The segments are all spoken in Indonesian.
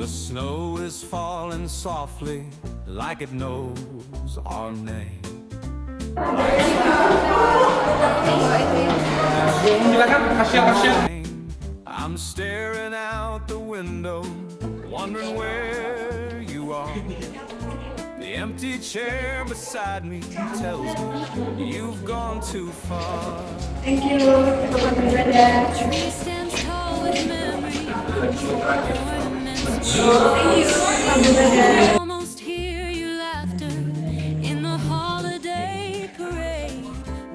The snow is falling softly like it knows our name. I'm staring out the window, wondering where you are. The empty chair beside me tells me you've gone too far. Thank you. Tree stands tall with memory. Thank you. Almost hear your laughter in the holiday parade,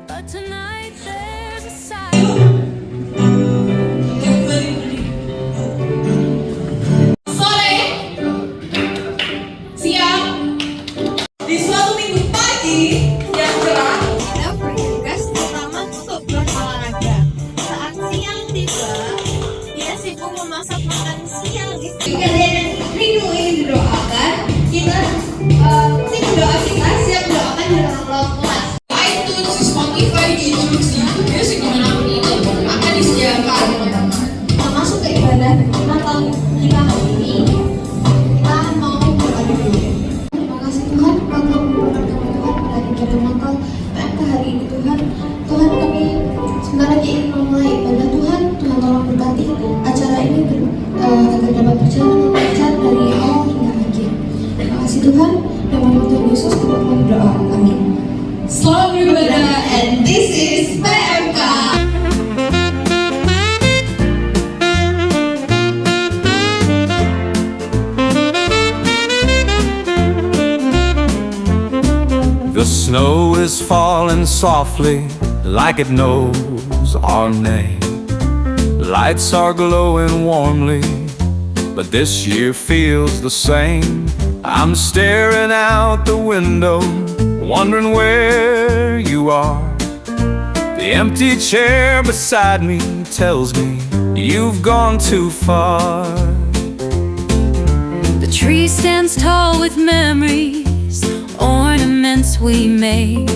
but tonight there's a silence. Sore, siang, di suatu minggu pagi yang cerah. Anda bergegas ke taman untuk berolahraga. Saat siang tiba, dia sibuk memasak makan siang. Kalian rindu ingin didoakan, kita tim doa kita siap doakan dalam vlog kelas. iTunes, Spotify, YouTube, Music dimanapun itu akan disediakan teman-teman. Masuk ke ibadah Natal kita hari ini, kita mau berdoa dulu. Terima kasih Tuhan, Engkau memberkati Tuhan pada kegiatan Natal PMK hari ini Tuhan. Tuhan kami sebentar lagi ingin memulai ibadah Tuhan. Tuhan tolong berkati acara ini agar dapat berjalan dengan lancar dari awal hingga akhir. Terima kasih Tuhan. Dalam nama Tuhan Yesus kita mohon berdoa. Amin. Selamat beribadah, and this is PMK. The snow is falling softly like it knows our name. Lights are glowing warmly, but this year feels the same. I'm staring out the window, wondering where you are. The empty chair beside me tells me you've gone too far. The tree stands tall with memories, ornaments we made.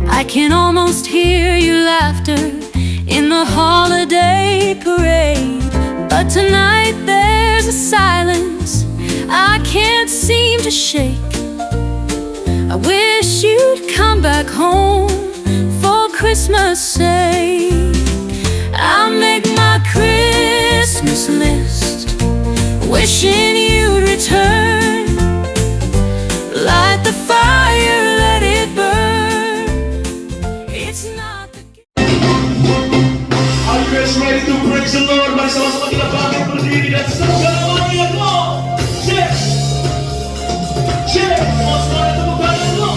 I can almost hear your laughter in the holiday parade, but tonight there's a silence I can't seem to shake. I wish you'd come back home for Christmas sake. I'll make my Christmas list, wishing you'd return. Light the fire, let it burn. It's not the Are you guys ready to praise the Lord? Mari sama-sama kita bangkit berdiri dan segala yang lo. Cheers! Cheers! Mau semuanya tepuk tangan lo.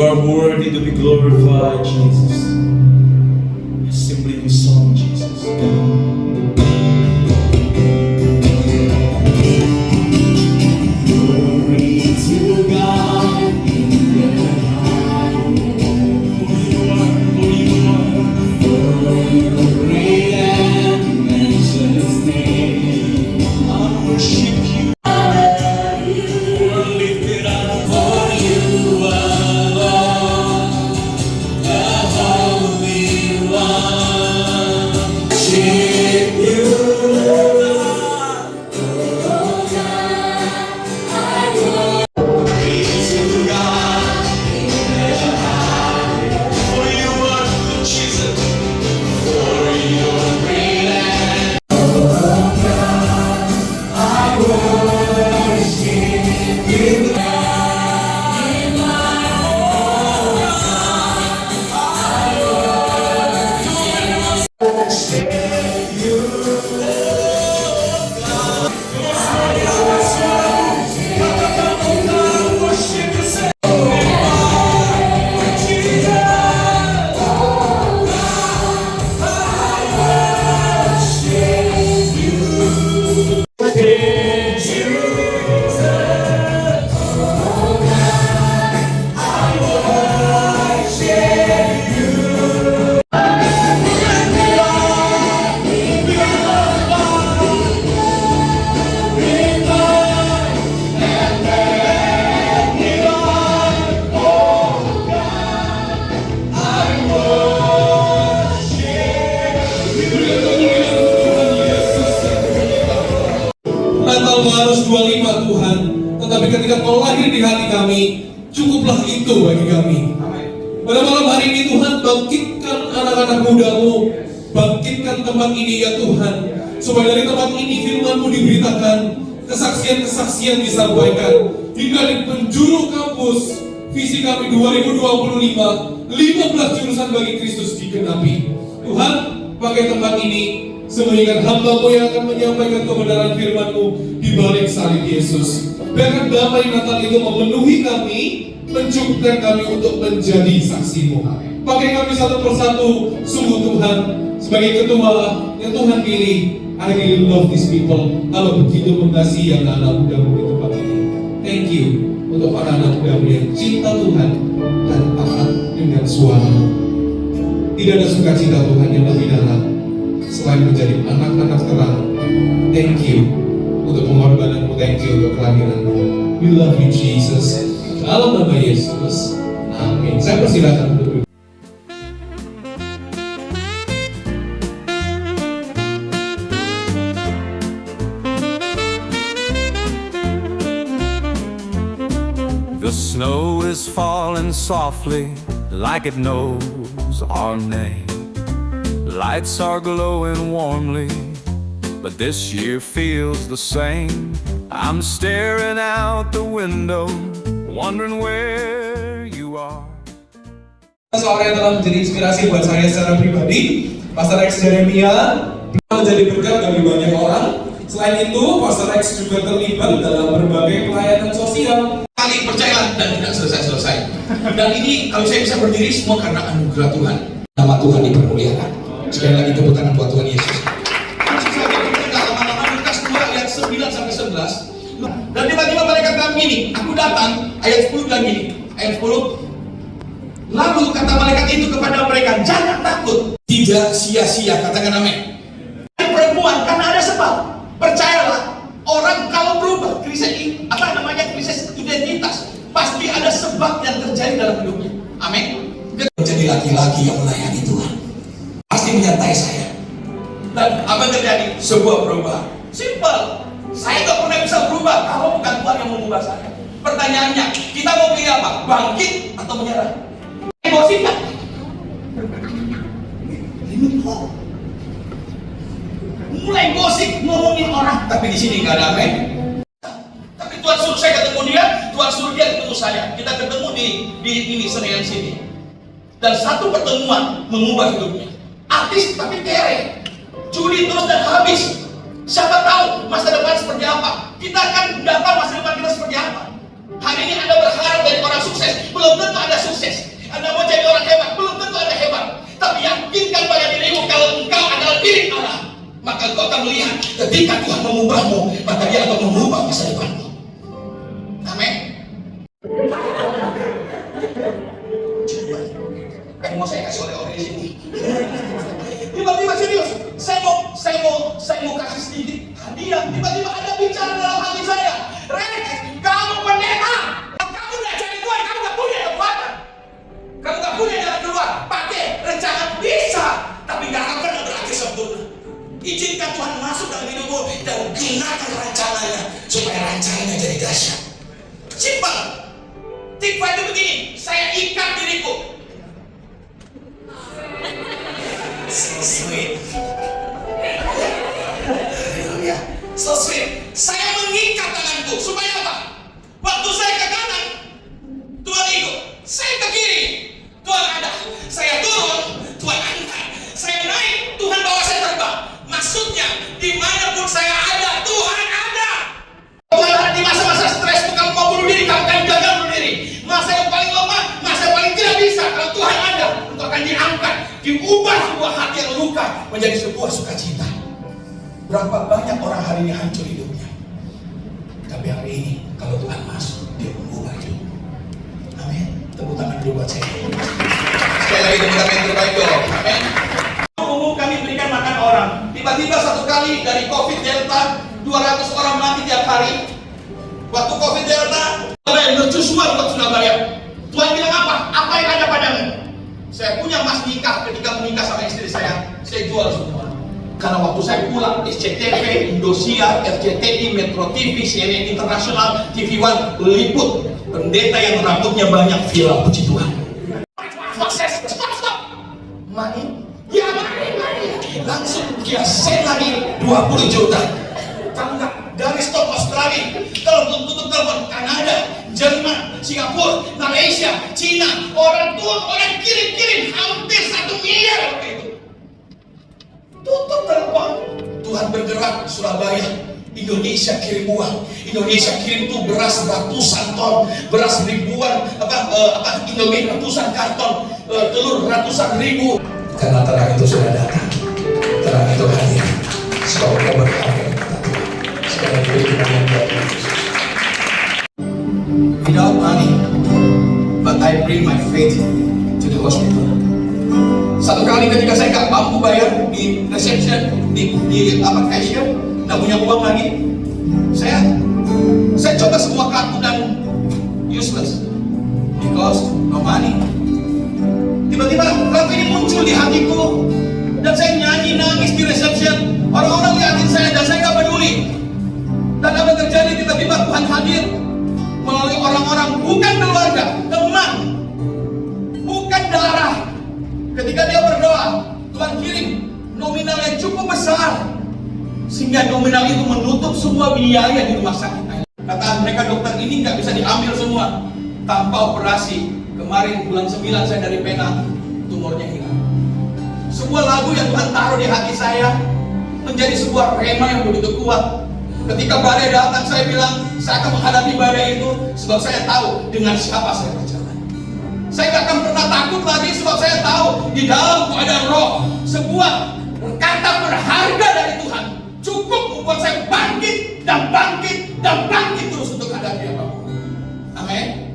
You are worthy to be glorified, Jesus. Simply in song, Jesus. Glory to God in the highest. For you are great and matchless name. I worship you. You are lifted up, for you alone, the Holy One. Worship you, God. Oh God, glory to God in the highest. For you are good, Jesus. For you are great and I worship you. Natal harus 25 Tuhan, tetapi ketika Kau lahir di hati kami, cukuplah itu bagi kami. Pada malam hari ini Tuhan, bangkitkan anak-anak muda-Mu, bangkitkan tempat ini ya Tuhan, supaya dari tempat ini firman-Mu diberitakan, kesaksian-kesaksian disampaikan, hingga di penjuru kampus visi kami 2025, 15 jurusan bagi Kristus digenapi. Tuhan, pakai tempat ini sebagai hamba-Mu yang akan menyampaikan kebenaran firman-Mu di balik salib Yesus. Biarkan damai Natal itu memenuhi kami, mencukupkan kami untuk menjadi saksi-Mu. Pakai kami satu persatu, sungguh Tuhan, sebagai ketua yang Tuhan pilih. I really love these people. Kalau begitu mengasihi anak-anak muda-Mu di tempat ini. Thank you untuk anak-anak muda-Mu yang cinta Tuhan dan taat dengan suara-Mu. Tidak ada sukacita Tuhan yang lebih dalam selain menjadi anak-anak terang. Thank you untuk pengorbanan-Mu, thank you untuk kelahiran-Mu. We love you Jesus. Dalam nama Yesus, amin. Saya persilakan untuk duduk. The snow is falling softly like it knows our name. Lights are glowing warmly, but this year feels the same. I'm staring out the window, wondering where you are. Seorang yang telah menjadi inspirasi buat saya secara pribadi, Pastor X Jeremia menjadi berkat bagi banyak orang. Selain itu, Pastor X juga terlibat dalam berbagai pelayanan sosial. Kali percayalah dan tidak selesai-selesai. Dan ini kalau saya bisa berdiri semua karena anugerah Tuhan. Nama Tuhan dipermuliakan. Sekali lagi tepuk tangan buat Tuhan Yesus. Lukas 2 ayat 9 sampai 11. Dan tiba-tiba mereka bilang gini, aku datang, ayat 10 bilang gini, ayat 10. Lalu kata malaikat itu kepada mereka, jangan takut, tidak sia-sia, katakan amin. Perempuan, karena ada sebab, percayalah, orang kalau berubah, krisis identitas, pasti ada sebab yang terjadi dalam hidupnya. Amin. Menjadi laki-laki yang melayani Tuhan, pasti menyertai saya. Dan apa yang terjadi? Sebuah perubahan. Simple. Saya gak pernah bisa berubah kalau bukan Tuhan yang mengubah saya. Pertanyaannya, kita mau pilih apa? Bangkit atau menyerah? Emosi kan? Mulai gosip ngomongin orang, tapi di sini nggak ada amin. Tapi Tuhan suruh saya ketemu dia, Tuhan suruh dia ketemu saya. Kita ketemu di ini Senayan sini. Dan satu pertemuan mengubah hidupnya. Artis tapi kere, judi terus dan habis. Siapa tahu masa depan seperti apa? Kita akan dapat masa depan kita seperti apa. Hari ini Anda berharap dari orang sukses, belum tentu Anda sukses. engkau akan melihat ketika Tuhan mengubahmu, maka Dia akan mengubah masa depanmu. Amin. Yang mau saya kasih oleh-oleh di sini. Tiba-tiba serius, saya mau kasih sedikit hadiah. Tiba-tiba ada bicara dalam hati saya, Rex, kamu pendeta, kamu nggak jadi Tuhan, kamu nggak punya kekuatan, kamu nggak punya jalan keluar. Pakai rencana bisa, tapi nggak akan pernah berakhir sempurna. Izinkan Tuhan masuk dalam hidupmu dan gunakan rencananya supaya rencananya jadi dahsyat. Simpel. Tipe itu begini, saya ikat diriku. So sweet. Haleluya. So sweet. Saya mengikat tanganku supaya apa? Waktu saya ke kanan, Tuhan ikut. Saya ke kiri, Tuhan ada. Saya turun, Tuhan angkat. Saya naik, Tuhan bawa saya terbang. Maksudnya, dimanapun saya ada, Tuhan ada. Tuhan ada di masa-masa stres, kamu mau bunuh diri, kamu akan gagal bunuh diri. Masa yang paling lemah, masa yang paling tidak bisa. Kalau Tuhan ada, untuk akan diangkat, diubah sebuah hati yang luka menjadi sebuah sukacita. Berapa banyak orang hari ini hancur hidupnya, tapi hari ini kalau Tuhan masuk, Dia mengubah hidup. Amin. Tepuk tangan dulu buat saya. Sekali lagi tepuk tangan yang terbaik dong. Amin. Umum kami berikan makan orang. Tiba-tiba satu kali dari COVID Delta 200 orang mati tiap hari. Waktu COVID Delta, mercusuar buat Surabaya. Tuhan bilang apa? Apa yang ada padamu? Saya punya emas nikah ketika menikah sama istri saya jual semua. Karena waktu saya pulang, SCTV, Indosiar, RCTI, Metro TV, CNN Internasional, TV One liput pendeta yang rambutnya banyak viral, puji Tuhan. Stop. Money? Ya money. Langsung dia send lagi 20 juta. Tahu nggak? Dari stop Australia, telepon tutup telepon Kanada, Jerman, Singapura, Malaysia, Cina, orang kirim hampir 1 miliar waktu itu. Tutup telepon. Tuhan bergerak Surabaya, Indonesia kirim uang, Indonesia kirim tuh beras ratusan ton, beras ribuan, Indomie ratusan karton, telur ratusan ribu. Karena terang itu sudah datang, terang itu hadir. Sebab kau berharga kata Tuhan. Sekali lagi kita buat Yesus. Without money, but I bring my faith to the hospital. Satu kali ketika saya nggak mampu bayar di reception, di cashier, nggak punya uang lagi, saya coba semua kartu dan useless because no money. Tiba-tiba lagu ini muncul di hatiku dan saya nyanyi nangis di reception. Orang-orang lihatin saya dan saya nggak peduli. Dan apa terjadi? Tiba-tiba Tuhan hadir melalui orang-orang bukan keluarga, teman, bukan darah. Ketika dia berdoa, Tuhan kirim nominal yang cukup besar sehingga nominal itu menutup semua biaya di rumah sakit. Kata mereka, dokter, ini nggak bisa diambil semua tanpa operasi. Kemarin bulan 9 saya dari Penang, tumornya hilang. Sebuah lagu yang Tuhan taruh di hati saya menjadi sebuah rema yang begitu kuat. Ketika badai datang, saya bilang saya akan menghadapi badai itu sebab saya tahu dengan siapa saya berjalan. Saya gak akan pernah takut lagi sebab saya tahu di dalamku ada roh. Sebuah kata berharga dari Tuhan cukup membuat saya bangkit dan bangkit dan bangkit terus untuk hadapi apapun. Amin.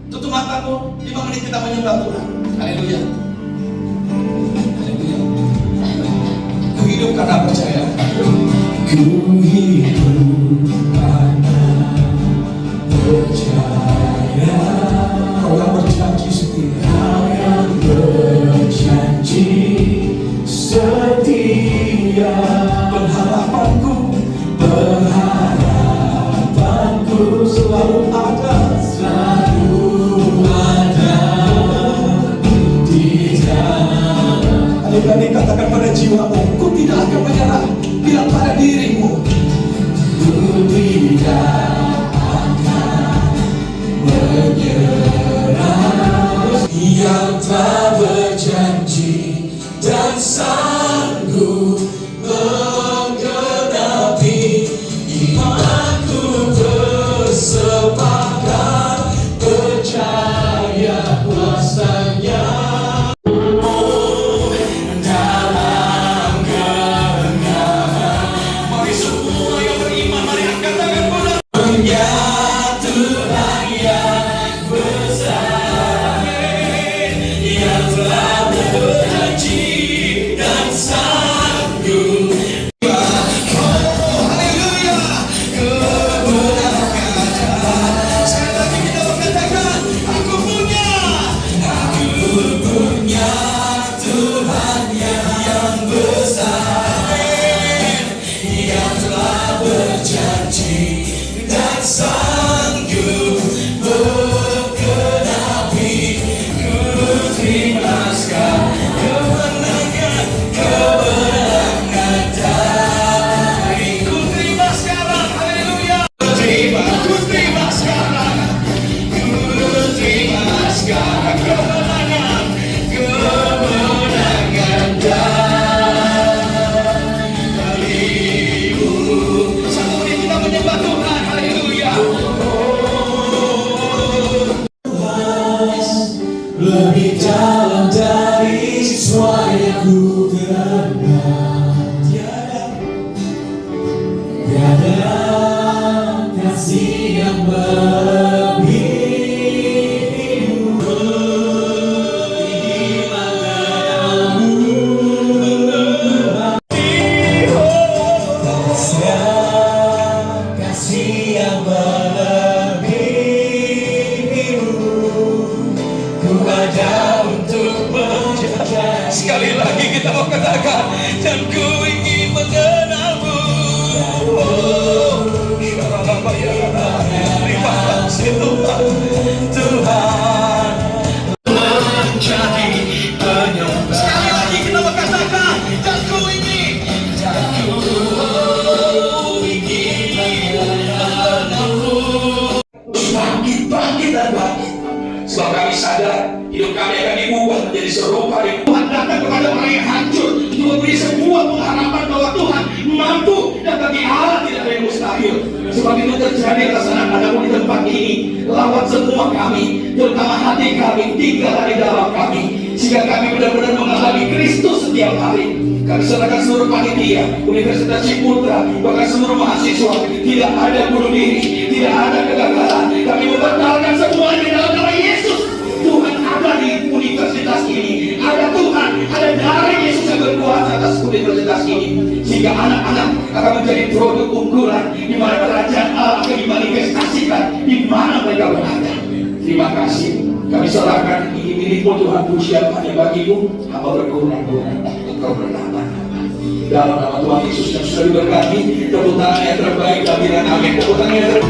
Tutup matamu, 5 menit kita menyembah Tuhan. Haleluya. Haleluya. Ku hidup karena percaya. Ku hidup karena percaya. Kau yang berjanji setia. Kau yang berjanji setia. Pengharapanku selalu ada. Berani katakan pada jiwamu, ku tidak akan menyerah. Bilang pada dirimu, ku tidak akan menyerah. Yang telah berjanji dan sanggup menggenapi imanku bersepakat percaya kuasanya. kasih yang berbiru di matamu. Kasih yang berbiru ku ada untuk menjaga. Sekali lagi kita mau katakan, dan ku ingin mengenalmu. Oh, terima kasih Tuhan, menjadi penyembuh. Sekali lagi kita mau katakan, dan ku ingin mengenalmu. Bangkit dan bangkit. Sebab kami sadar hidup kami akan diubah menjadi serupa dengan Tuhan. Datang kepada orang yang hancur untuk memberi sebuah pengharapan bahwa Tuhan mampu dan bagi Allah tidak ada yang mustahil. Sebab itu terjadi atas anak-anakmu di tempat ini. Lawat semua kami, terutama hati kami, tinggallah di dalam kami, sehingga kami benar-benar mengalami Kristus setiap hari. Kami serahkan seluruh panitia, Universitas Ciputra, bahkan seluruh mahasiswa. Tidak ada bunuh diri, tidak ada kegagalan. Kami membatalkan semuanya dalam nama Yesus. Tuhan ada di universitas ini. Ada Tuhan, ada darah Yesus yang berkuasa atas universitas ini. Sehingga anak-anak akan menjadi produk unggulan di mana kerajaan Allah akan dimanifestasikan di mana mereka berada. Terima kasih. Kami serahkan ini milikmu Tuhan, pujian hanya bagimu. Hamba berguna-guna untuk kau bertambah. Dalam nama Tuhan Yesus yang sudah diberkati, tepuk tangan yang terbaik dan bilang amin. Tepuk tangan yang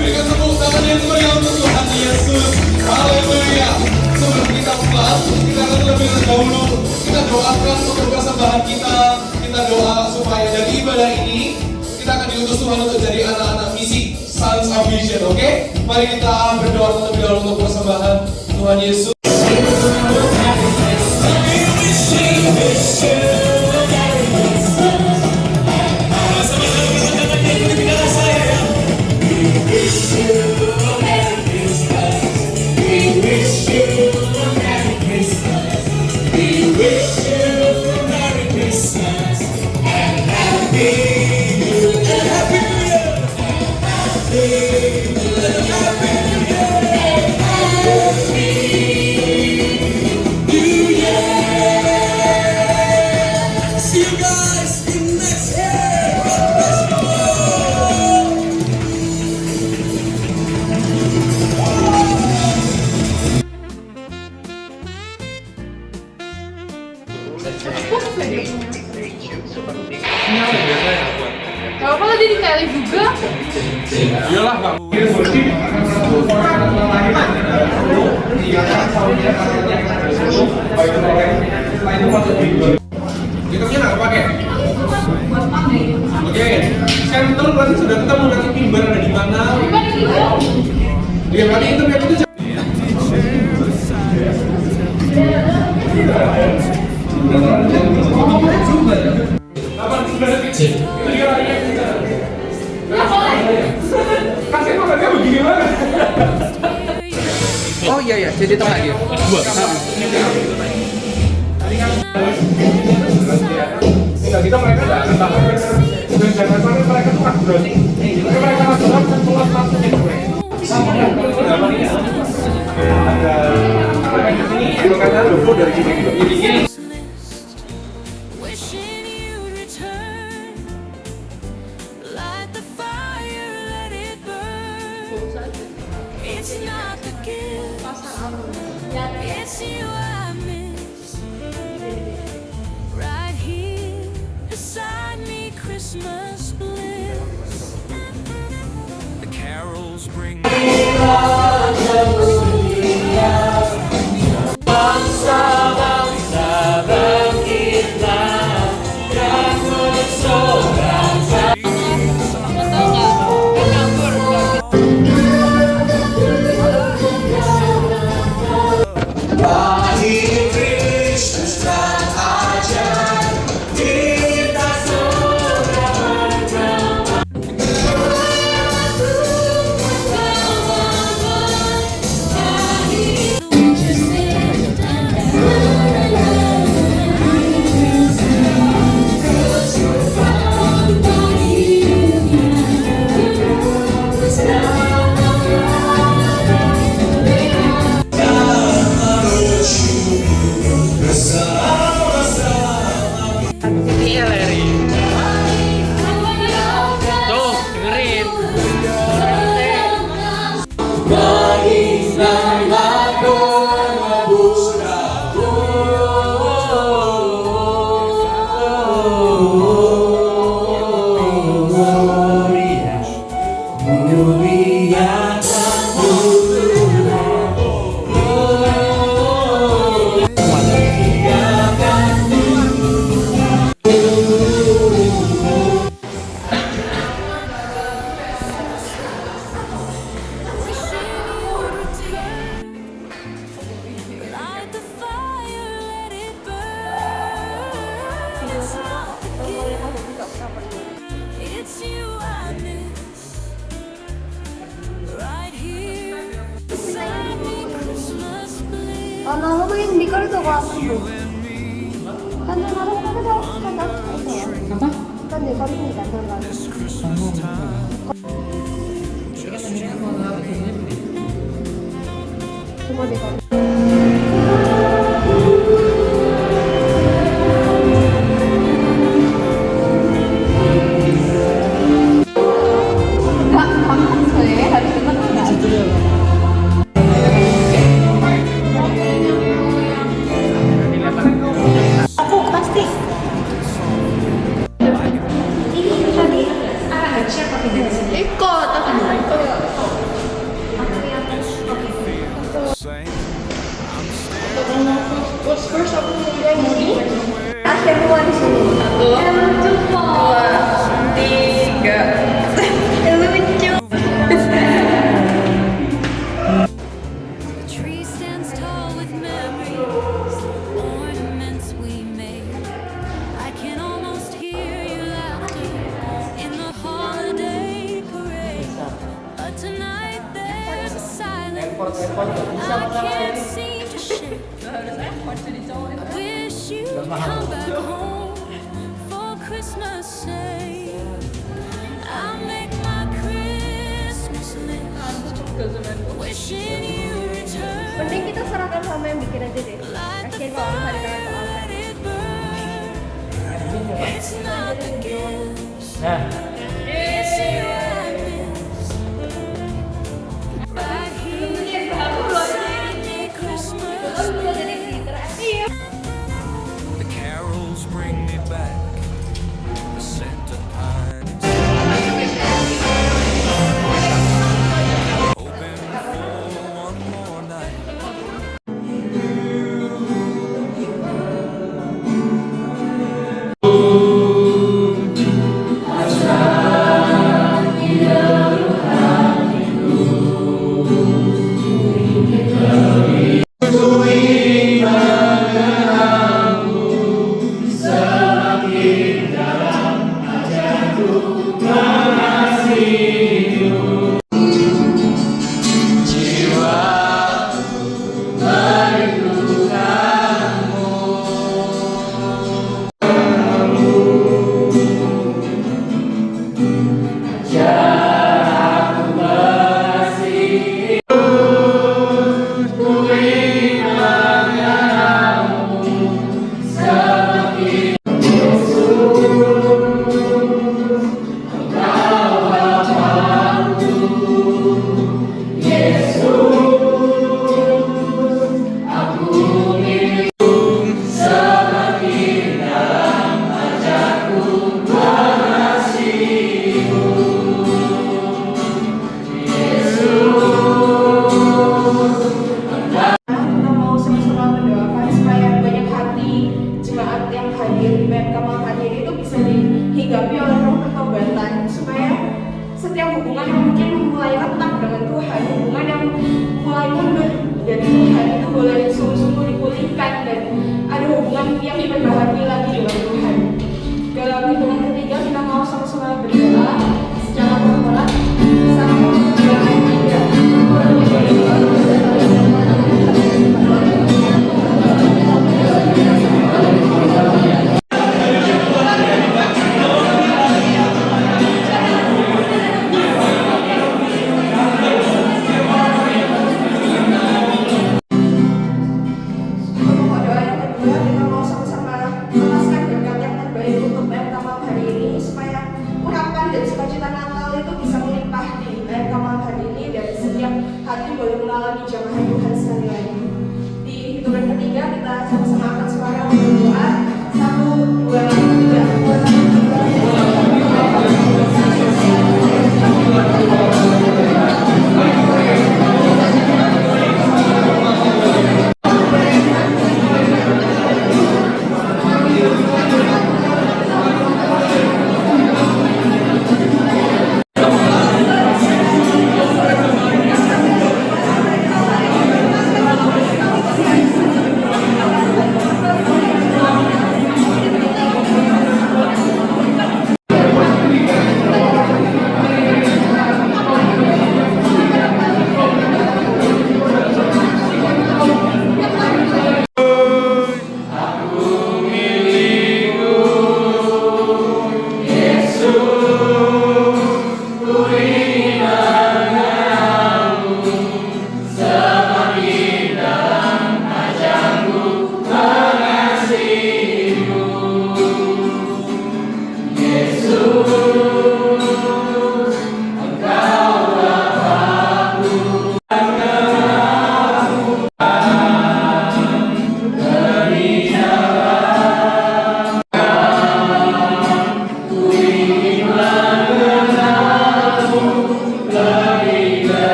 Berikan tepuk tangan yang meriah untuk Tuhan Yesus. Haleluya. Sebelum kita pulang, kita akan terlebih dahulu kita doakan untuk persembahan kita. Kita doa supaya dari ibadah ini kita akan diutus Tuhan untuk jadi anak-anak misi Sons of Vision. Oke? Mari kita berdoa terlebih dahulu untuk persembahan Tuhan Yesus. See you guys in next year. Gak apa tadi diteli juga. Iyalah, Pak. Gitarnya nggak pakai? Oke, center berarti sudah ketemu nanti timber ada di mana? Iya, berarti internet itu. Kapan sudah kecil? Itu dia lagi. Kasih makannya begini banget. Oh iya, jadi tengah lagi. Dua. Tinggal kita mereka nggak akan tahu. Dan jangan sampai mereka tuh nggak berani. Mereka nggak tahu kan pulang langsung itu. Sama ya. Ada mereka di sini. Kalau kata logo dari sini gitu. Ini. Wishing you'd return. Light the fire, let it burn. It's not the gift, it's you I miss. Right here beside me, Christmas bliss. The carols bring Bangsa It's you I miss right here beside me, Christmas bliss. もhindi ka rin ako ako. Kan naroon ka na daw. Apa? Kan di ka rin hindi ka na. Coba deh kalau aku pasti ini tadi siapa tidak di sini? Ikut atau first aku mulai ini akhir dua di sini. Lucu dua, tiga, lucu. The tree stands tall with memories, ornaments we made. I can almost hear your laughter in the holiday parade. But tonight there's a silence I can't seem to shake. I wish you'd come back home for Christmas sake. I'll make my Christmas list, wishing you return. Mending kita serahkan sama yang bikin aja deh. Kasian kalau hari kalian soal. Let it burn. It's not the gifts, it's you I miss. Right here, beside me, Christmas Eve. The carols bring me back. The scent of pine. Hoping for one more night.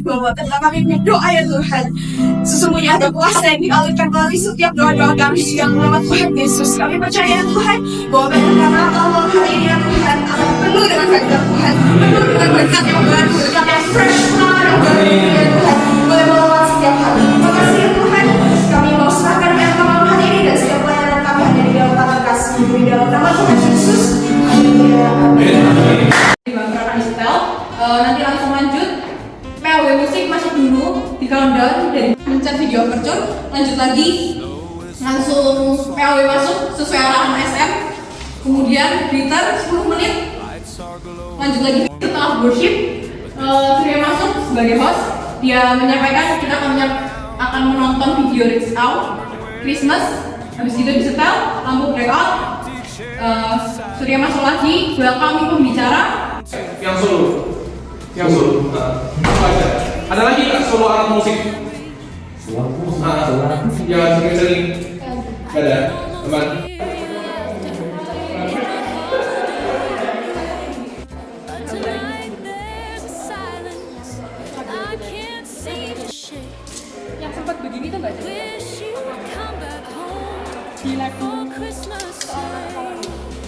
bahwa telah kami berdoa ya Tuhan. Sesungguhnya ada kuasa yang dialirkan melalui setiap doa-doa kami yang lewat Tuhan Yesus. Kami percaya Tuhan bahwa karena Allah hari ini ya Tuhan akan penuh dengan berkat Tuhan, penuh dengan berkat yang baru, berkat yang fresh, power yang baru ya Tuhan. Boleh melawat setiap hari. Terima kasih ya Tuhan. Kami mau serahkan yang malam hari ini dan setiap pelayanan kami hanya di dalam tangan kasih di dalam nama Tuhan Yesus. Amin. Di Bangkaran Istel, nanti langsung lanjut. PAW musik masuk dulu di countdown dari pencet video overture. Lanjut lagi, langsung PAW masuk sesuai arahan SM. Kemudian Twitter 10 menit. Lanjut lagi setelah worship, Surya masuk sebagai host. Dia menyampaikan kita akan menonton video Reach Out Christmas. Habis itu disetel, lampu breakout. Surya masuk lagi, belakang pembicara. Yang solo. Apa aja? Ada lagi nggak solo alat musik? Yang sering-sering. Nggak ada. Aman. But tonight there's a silence I can't seem to shake. Yang sempat begini tuh nggak ada. Wish you would come back home for Christmas Day.